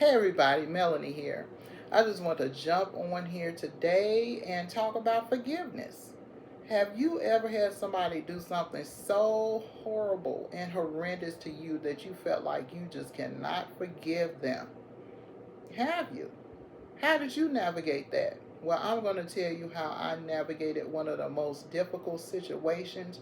Hey everybody, Melanie here. I just want to jump on here today and talk about forgiveness. Have you ever had somebody do something so horrible and horrendous to you that you felt like you just cannot forgive them? Have you? How did you navigate that? Well, I'm going to tell you how I navigated one of the most difficult situations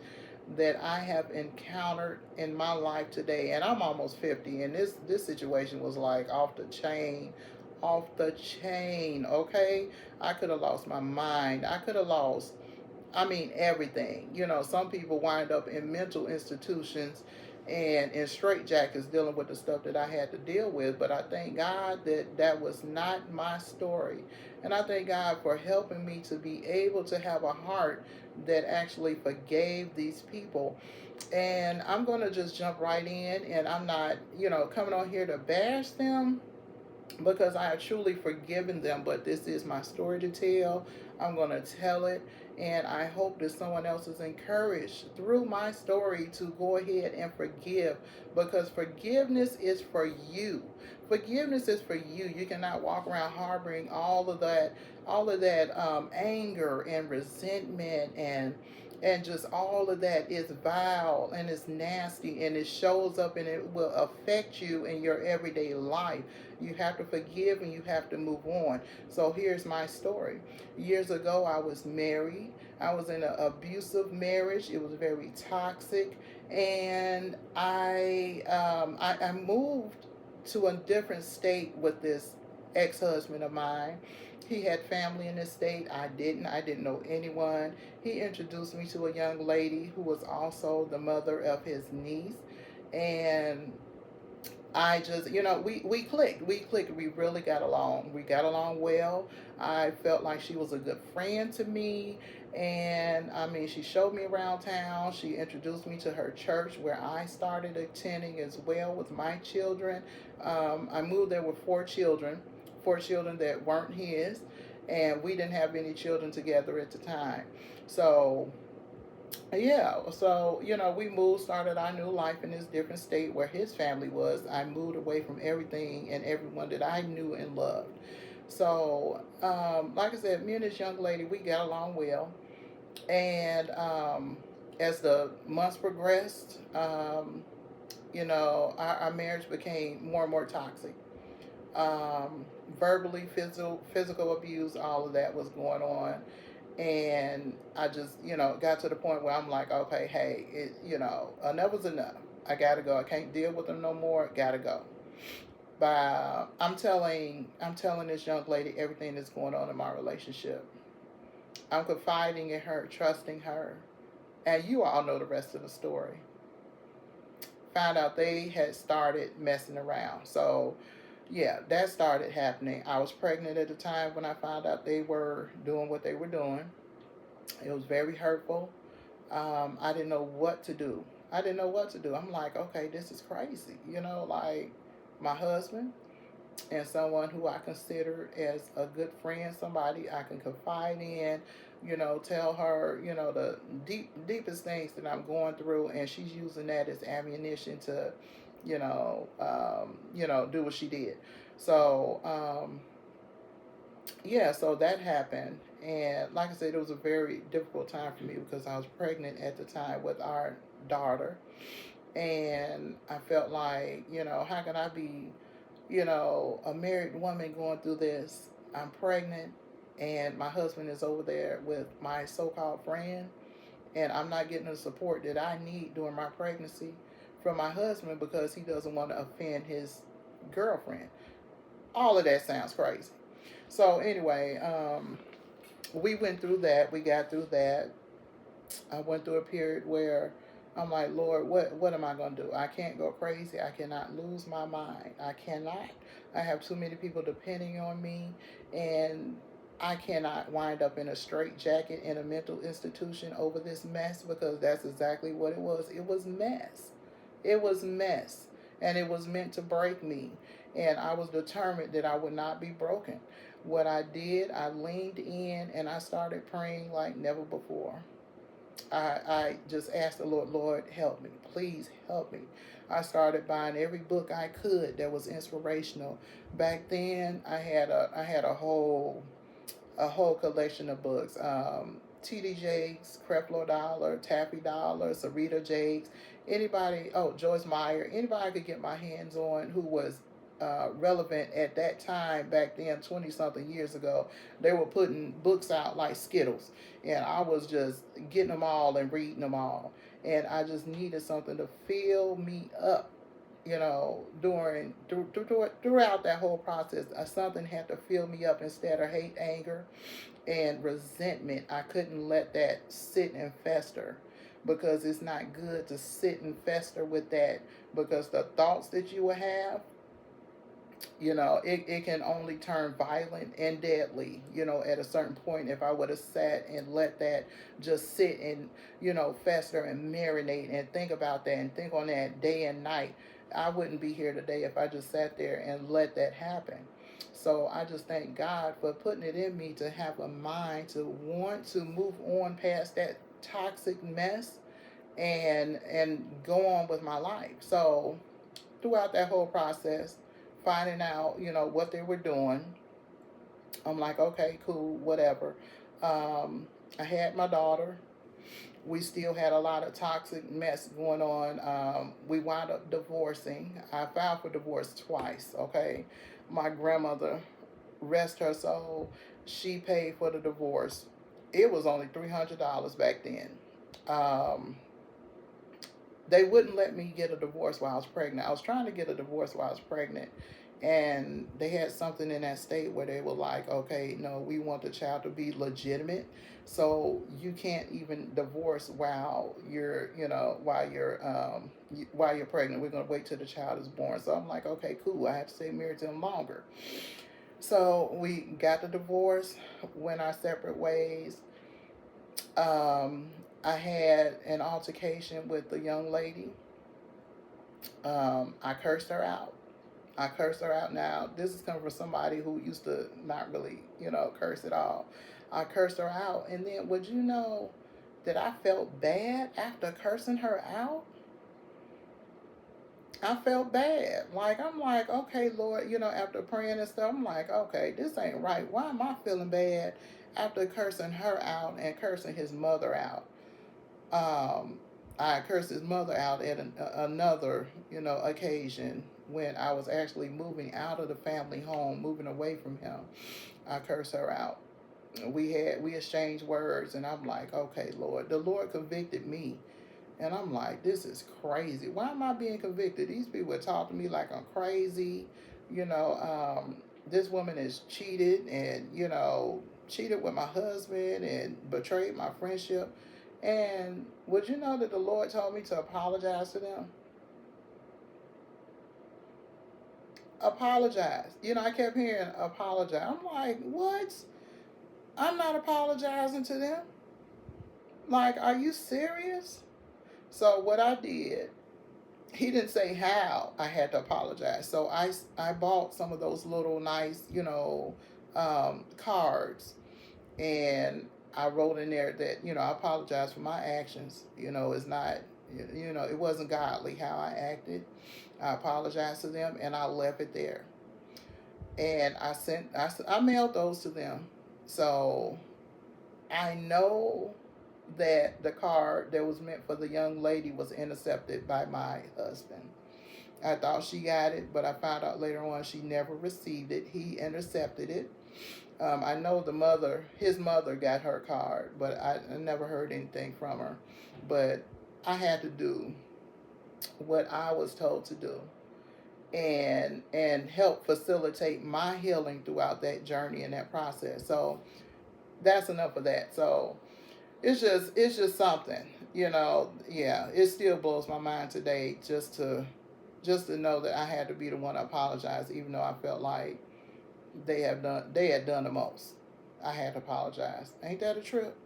that I have encountered in my life today. And I'm almost 50, and this situation was like off the chain, off the chain, okay? I could have lost my mind. I could have lost, I mean, everything. Some people wind up in mental institutions and in straitjackets dealing with the stuff that I had to deal with. But I thank God that that was not my story. And I thank God for helping me to be able to have a heart that actually forgave these people. And I'm going to just jump right in. And I'm not, coming on here to bash them because I have truly forgiven them. But this is my story to tell. I'm going to tell it, and I hope that someone else is encouraged through my story to go ahead and forgive, because forgiveness is for you. Forgiveness is for you. You cannot walk around harboring all of that anger and resentment and just all of that is vile and it's nasty, and it shows up and it will affect you in your everyday life. You have to forgive and you have to move on. So here's my story. Years ago, I was married. I was in an abusive marriage. It was very toxic, and I moved to a different state with this ex-husband of mine. He had family in this state. I didn't. I didn't know anyone. He introduced me to a young lady who was also the mother of his niece, and I just, we clicked. We clicked. We really got along. We got along well. I felt like she was a good friend to me. And I mean, she showed me around town. She introduced me to her church where I started attending as well with my children. I moved there with four children that weren't his. And we didn't have any children together at the time. So yeah, so we moved, started our new life in this different state where his family was. I moved away from everything and everyone that I knew and loved. So, like I said, me and this young lady, we got along well. And as the months progressed, our marriage became more and more toxic. Verbally, physical abuse, all of that was going on. And I just, got to the point where I'm like, okay, hey, enough is enough. I gotta go. I can't deal with them no more. Gotta go. But I'm telling this young lady everything that's going on in my relationship. I'm confiding in her, trusting her, and you all know the rest of the story. Found out they had started messing around. So yeah, that started happening. I was pregnant at the time when I found out they were doing what they were doing. It was very hurtful. I didn't know what to do. I didn't know what to do. I'm like, okay, this is crazy. Like my husband and someone who I consider as a good friend, somebody I can confide in, tell her, the deepest things that I'm going through, and she's using that as ammunition to, do what she did. So, yeah, so that happened. And like I said, it was a very difficult time for me because I was pregnant at the time with our daughter. And I felt like, how can I be, a married woman going through this? I'm pregnant, and my husband is over there with my so called friend, and I'm not getting the support that I need during my pregnancy from my husband because he doesn't want to offend his girlfriend. All of that sounds crazy. So, anyway, we went through that. We got through that. I went through a period where I'm like, Lord, what am I gonna do? I can't go crazy. I cannot lose my mind. I cannot. I have too many people depending on me, and I cannot wind up in a straitjacket in a mental institution over this mess, because that's exactly what it was. It was mess. It was mess, and it was meant to break me. And I was determined that I would not be broken. What I did, I leaned in and I started praying like never before. I just asked the Lord, Lord, help me. Please help me. I started buying every book I could that was inspirational. Back then, I had a whole collection of books. T.D. Jakes, Creflo Dollar, Taffy Dollar, Sarita Jakes, anybody, oh, Joyce Meyer, anybody I could get my hands on who was relevant at that time back then, 20 something years ago. They were putting books out like Skittles, and I was just getting them all and reading them all. And I just needed something to fill me up, throughout that whole process. Something had to fill me up instead of hate, anger, and resentment. I couldn't let that sit and fester, because it's not good to sit and fester with that, because the thoughts that you will have, it can only turn violent and deadly, at a certain point. If I would have sat and let that just sit and, fester and marinate and think about that and think on that day and night, I wouldn't be here today if I just sat there and let that happen. So I just thank God for putting it in me to have a mind to want to move on past that toxic mess and go on with my life. So throughout that whole process, finding out, what they were doing, I'm like, okay, cool, whatever. Um, I had my daughter. We still had a lot of toxic mess going on. We wound up divorcing. I filed for divorce twice, okay? My grandmother, rest her soul, she paid for the divorce. It was only $300 back then. Um, they wouldn't let me get a divorce while I was pregnant. I was trying to get a divorce while I was pregnant, and they had something in that state where they were like, okay, no, we want the child to be legitimate, so you can't even divorce while you're pregnant. We're going to wait till the child is born. So I'm like, okay, cool. I had to stay married to him longer. So we got the divorce, went our separate ways. I had an altercation with the young lady. I cursed her out. I cursed her out. Now, this is coming from somebody who used to not really, curse at all. I cursed her out. And then, would you know that I felt bad after cursing her out? I felt bad. Like, I'm like, okay, Lord, after praying and stuff, I'm like, okay, this ain't right. Why am I feeling bad after cursing her out and cursing his mother out? Um, I cursed his mother out at another, occasion when I was actually moving out of the family home, moving away from him. I cursed her out. We exchanged words, and I'm like, okay, Lord, the Lord convicted me, and I'm like, this is crazy. Why am I being convicted? These people are talking to me like I'm crazy. You know, this woman is cheated and, cheated with my husband and betrayed my friendship. And would you know that the Lord told me to apologize to them? Apologize. I kept hearing apologize. I'm like, what? I'm not apologizing to them. Like, are you serious? So what I did, he didn't say how I had to apologize. So I bought some of those little nice, cards, and I wrote in there that, I apologize for my actions. It's not, it wasn't godly how I acted. I apologized to them, and I left it there. And I mailed those to them. So I know that the card that was meant for the young lady was intercepted by my husband. I thought she got it, but I found out later on she never received it. He intercepted it. I know his mother got her card, but I never heard anything from her. But I had to do what I was told to do, and help facilitate my healing throughout that journey and that process. So that's enough of that. So it's just something, yeah, it still blows my mind today just to know that I had to be the one to apologize, even though I felt like they had done the most. I had to apologize. Ain't that a trip?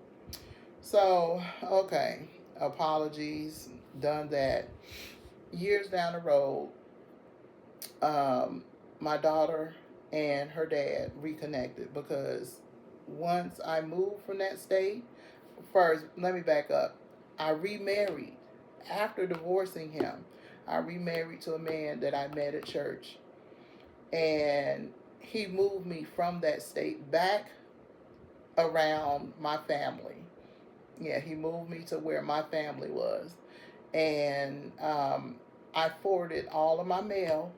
So, okay, apologies, done that. Years down the road, um, my daughter and her dad reconnected, because once I moved from that state, first, let me back up. I remarried after divorcing him. I remarried to a man that I met at church, and he moved me from that state back around my family. Yeah, he moved me to where my family was, and I forwarded all of my mail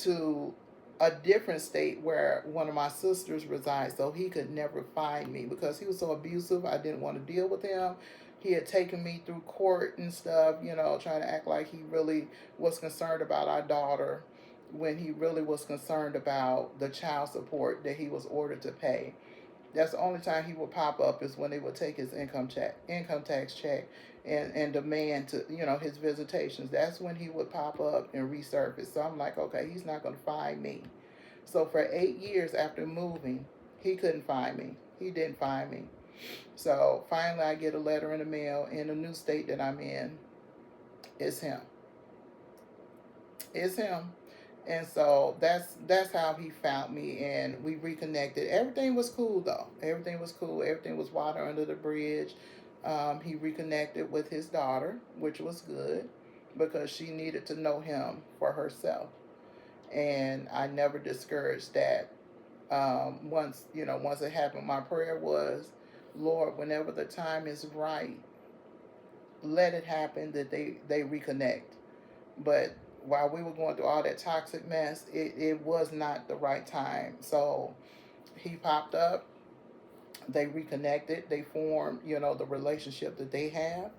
to a different state where one of my sisters resides, so he could never find me because he was so abusive. I didn't want to deal with him. He had taken me through court and stuff, trying to act like he really was concerned about our daughter when he really was concerned about the child support that he was ordered to pay. That's the only time he would pop up is when they would take his income tax check, and demand to his visitations. That's when he would pop up and resurface. So I'm like, okay, he's not going to find me. So for 8 years after moving, he couldn't find me. He didn't find me. So finally, I get a letter in the mail in a new state that I'm in. It's him. It's him. And so that's how he found me, and we reconnected. Everything was cool though. Everything was cool. Everything was water under the bridge. He reconnected with his daughter, which was good because she needed to know him for herself. And I never discouraged that. Once it happened, my prayer was, Lord, whenever the time is right, let it happen that they reconnect. But while we were going through all that toxic mess, it was not the right time. So he popped up, they reconnected, they formed, the relationship that they have.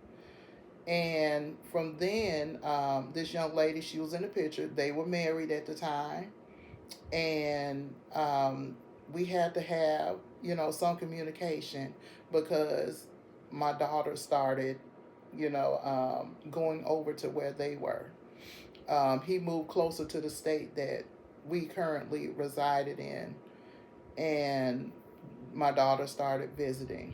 And from then, this young lady, she was in the picture. They were married at the time. And we had to have, some communication because my daughter started, going over to where they were. He moved closer to the state that we currently resided in, and my daughter started visiting.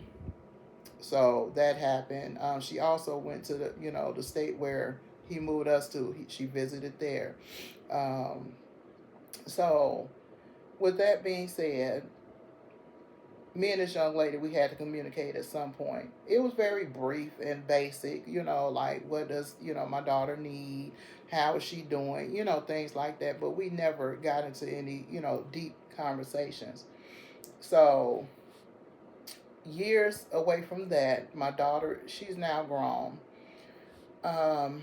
So that happened. She also went to the state where he moved us to. She visited there. Um, so with that being said, me and this young lady, we had to communicate at some point. It was very brief and basic, like what does, my daughter need? How is she doing? Things like that. But we never got into any, deep conversations. So years away from that, my daughter, she's now grown. Um,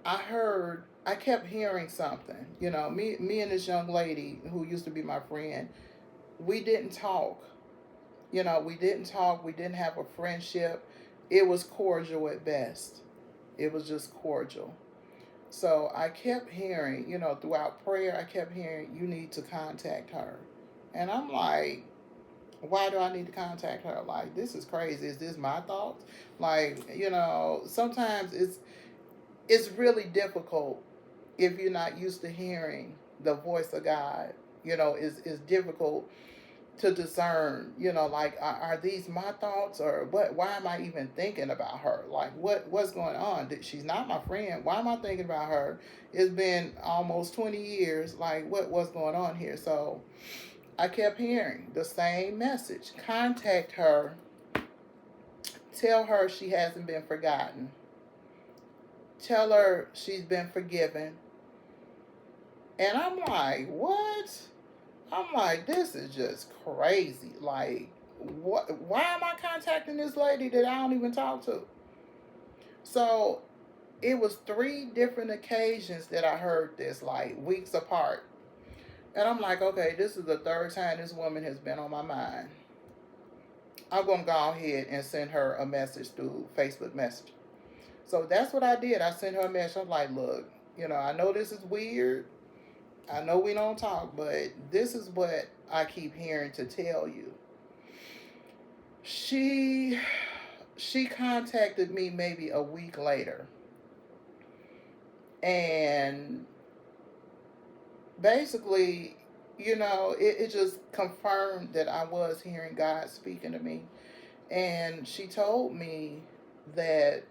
I kept hearing something, me and this young lady who used to be my friend, we didn't talk. We didn't talk. We didn't have a friendship. It was cordial at best. It was just cordial. So I kept hearing, throughout prayer, I kept hearing, you need to contact her. And I'm like, why do I need to contact her? Like, this is crazy. Is this my thoughts? Like, sometimes it's really difficult if you're not used to hearing the voice of God. It's difficult to discern, like are these my thoughts, or what? Why am I even thinking about her? Like what's going on? She's not my friend. Why am I thinking about her? It's been almost 20 years. Like what's going on here? So I kept hearing the same message. Contact her. Tell her she hasn't been forgotten. Tell her she's been forgiven. And I'm like, what? I'm like, this is just crazy. Like, what? Why am I contacting this lady that I don't even talk to? So it was 3 different occasions that I heard this, like weeks apart. And I'm like, okay, this is the third time this woman has been on my mind. I'm gonna go ahead and send her a message through Facebook Messenger. So that's what I did. I sent her a message. I'm like, look, I know this is weird. I know we don't talk, but this is what I keep hearing to tell you. She she contacted me maybe a week later, and basically, it just confirmed that I was hearing God speaking to me. And she told me that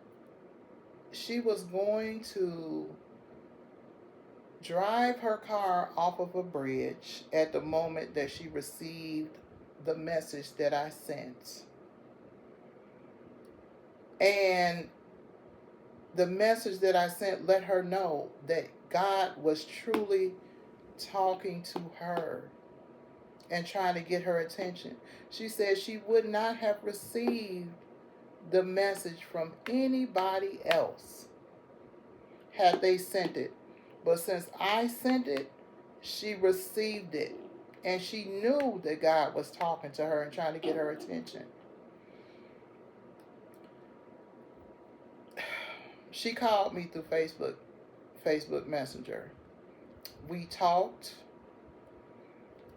she was going to drive her car off of a bridge at the moment that she received the message that I sent. And the message that I sent let her know that God was truly talking to her and trying to get her attention. She said she would not have received the message from anybody else had they sent it. But since I sent it, she received it. And she knew that God was talking to her and trying to get her attention. She called me through Facebook Messenger. We talked,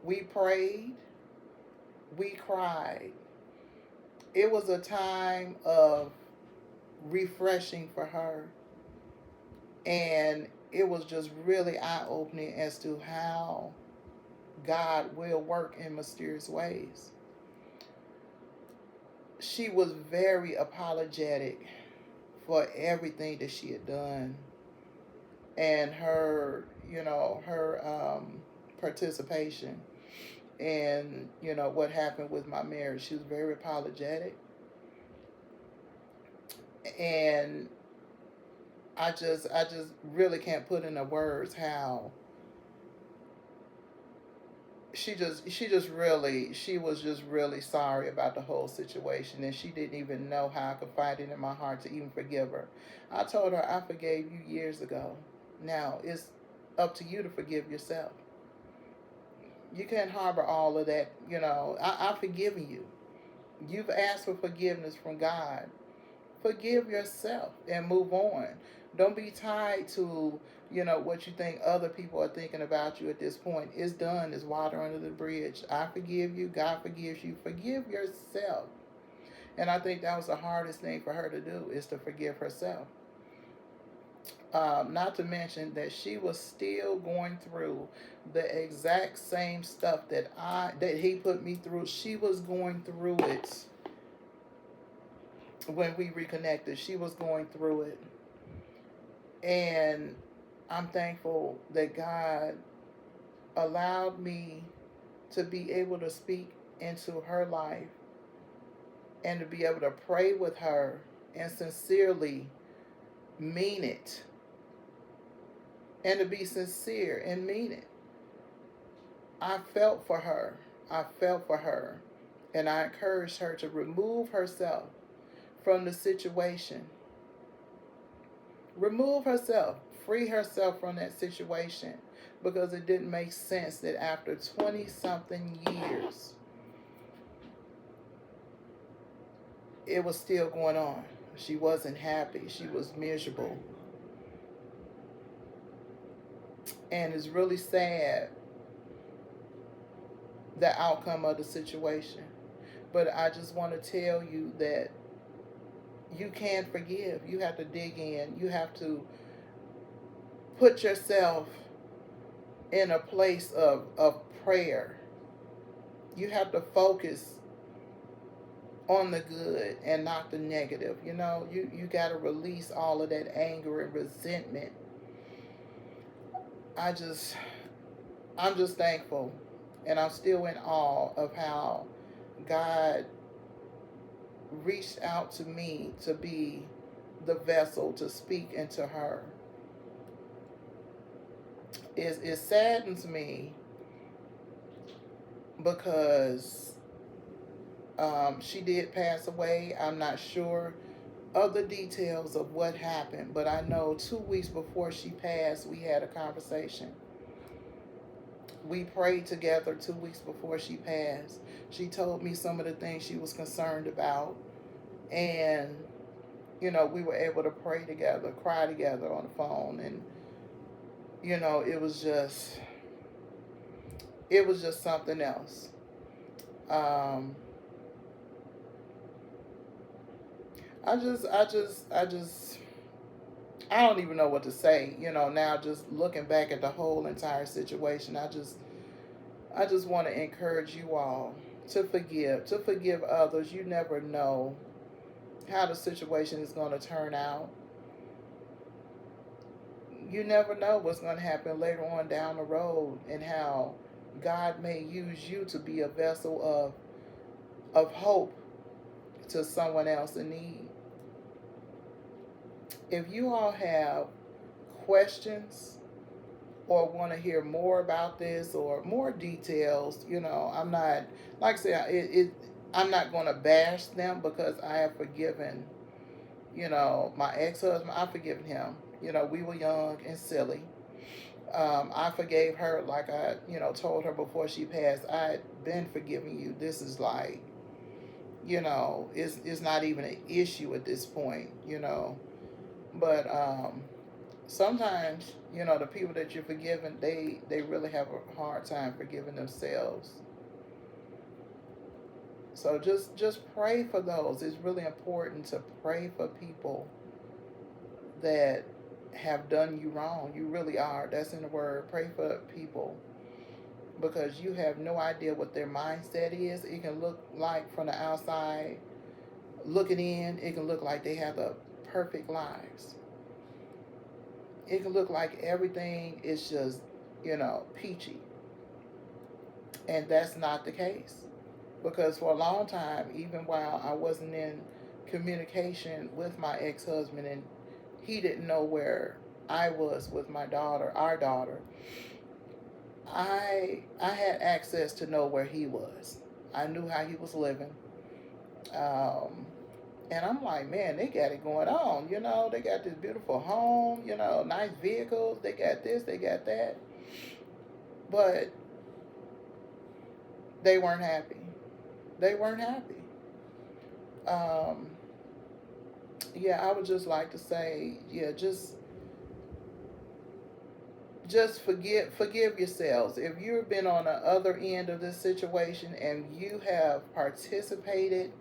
we prayed, we cried. It was a time of refreshing for her. And it was just really eye opening as to how God will work in mysterious ways. She was very apologetic for everything that she had done and her participation and what happened with my marriage. She was very apologetic, and I just really can't put into words how she was just really sorry about the whole situation, and she didn't even know how I could find it in my heart to even forgive her. I told her I forgave you years ago. Now it's up to you to forgive yourself. You can't harbor all of that. I've forgiven you. You've asked for forgiveness from God. Forgive yourself and move on. Don't be tied to what you think other people are thinking about you at this point. It's done. It's water under the bridge. I forgive you. God forgives you. Forgive yourself. And I think that was the hardest thing for her to do, is to forgive herself. Not to mention that she was still going through the exact same stuff that he put me through. She was going through it when we reconnected. She was going through it. And I'm thankful that God allowed me to be able to speak into her life and to be able to pray with her and sincerely mean it, and to be sincere and mean it. I felt for her. I felt for her. And I encouraged her to remove herself from the situation. Remove herself. Free herself from that situation. Because it didn't make sense that after 20 something years, it was still going on. She wasn't happy. She was miserable. And it's really sad, the outcome of the situation. But I just want to tell you that you can forgive. You have to dig in. You have to put yourself in a place of prayer. You have to focus on the good and not the negative. You got to release all of that anger and resentment. I just I'm just thankful, and I'm still in awe of how God reached out to me to be the vessel to speak into her. It saddens me because she did pass away. I'm not sure of the details of what happened, but I know 2 weeks before she passed, we had a conversation. We prayed together 2 weeks before she passed. She told me some of the things she was concerned about, and we were able to pray together, cry together on the phone, and it was just something else. Um, I don't even know what to say. Now just looking back at the whole entire situation, I just want to encourage you all to forgive others. You never know how the situation is going to turn out. You never know what's going to happen later on down the road, and how God may use you to be a vessel of hope to someone else in need. If you all have questions or want to hear more about this or more details, I'm not, like I said, I'm not going to bash them because I have forgiven, my ex-husband. I've forgiven him. We were young and silly. I forgave her, like I, told her before she passed. I had been forgiving you. This is like, it's not even an issue at this point. But sometimes, the people that you're forgiving, they really have a hard time forgiving themselves. So just pray for those. It's really important to pray for people that have done you wrong. You really are. That's in the word. Pray for people because you have no idea what their mindset is. It can look like from the outside looking in, it can look like they have the perfect lives. It can look like everything is just, peachy. And that's not the case. Because for a long time, even while I wasn't in communication with my ex husband and he didn't know where I was with my daughter, our daughter, I had access to know where he was. I knew how he was living. Um, and I'm like, man, they got it going on. They got this beautiful home, nice vehicles. They got this, they got that. But they weren't happy. They weren't happy. Um, yeah, I would just like to say, yeah, just forgive yourselves. If you've been on the other end of this situation and you have participated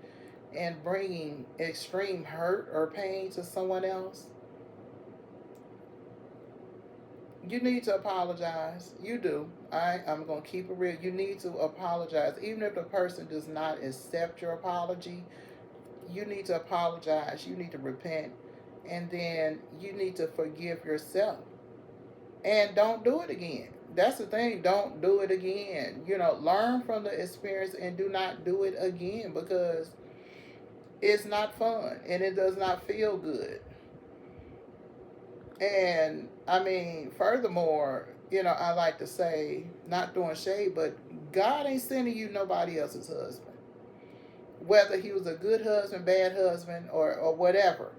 in bringing extreme hurt or pain to someone else, you need to apologize. You do. I'm going to keep it real. You need to apologize. Even if the person does not accept your apology, you need to apologize. You need to repent. And then you need to forgive yourself. And don't do it again. That's the thing. Don't do it again. Learn from the experience and do not do it again because it's not fun and it does not feel good. And I mean, furthermore, I like to say, not throwing shade, but God ain't sending you nobody else's husband. Whether he was a good husband, bad husband, or whatever.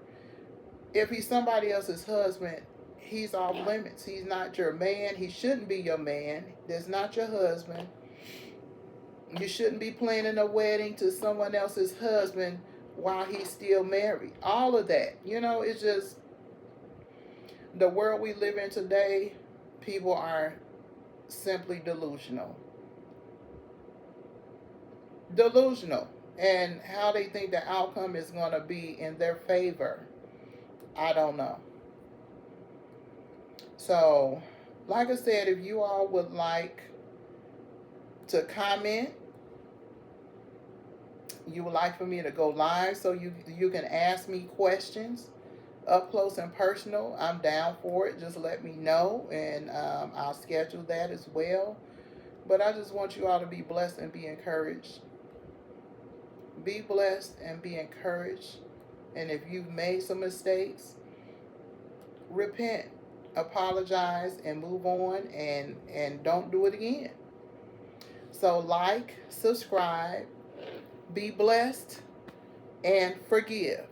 If he's somebody else's husband, he's off limits. He's not your man. He shouldn't be your man. That's not your husband. You shouldn't be planning a wedding to someone else's husband while he's still married. All of that. It's just the world we live in today, people are simply delusional. Delusional. And how they think the outcome is going to be in their favor, I don't know. So, like I said, if you all would like to comment, you would like for me to go live so you can ask me questions up close and personal, I'm down for it. Just let me know and I'll schedule that as well. But I just want you all to be blessed and be encouraged. Be blessed and be encouraged. And if you've made some mistakes, repent, apologize, and move on and don't do it again. So like, subscribe, be blessed, and forgive.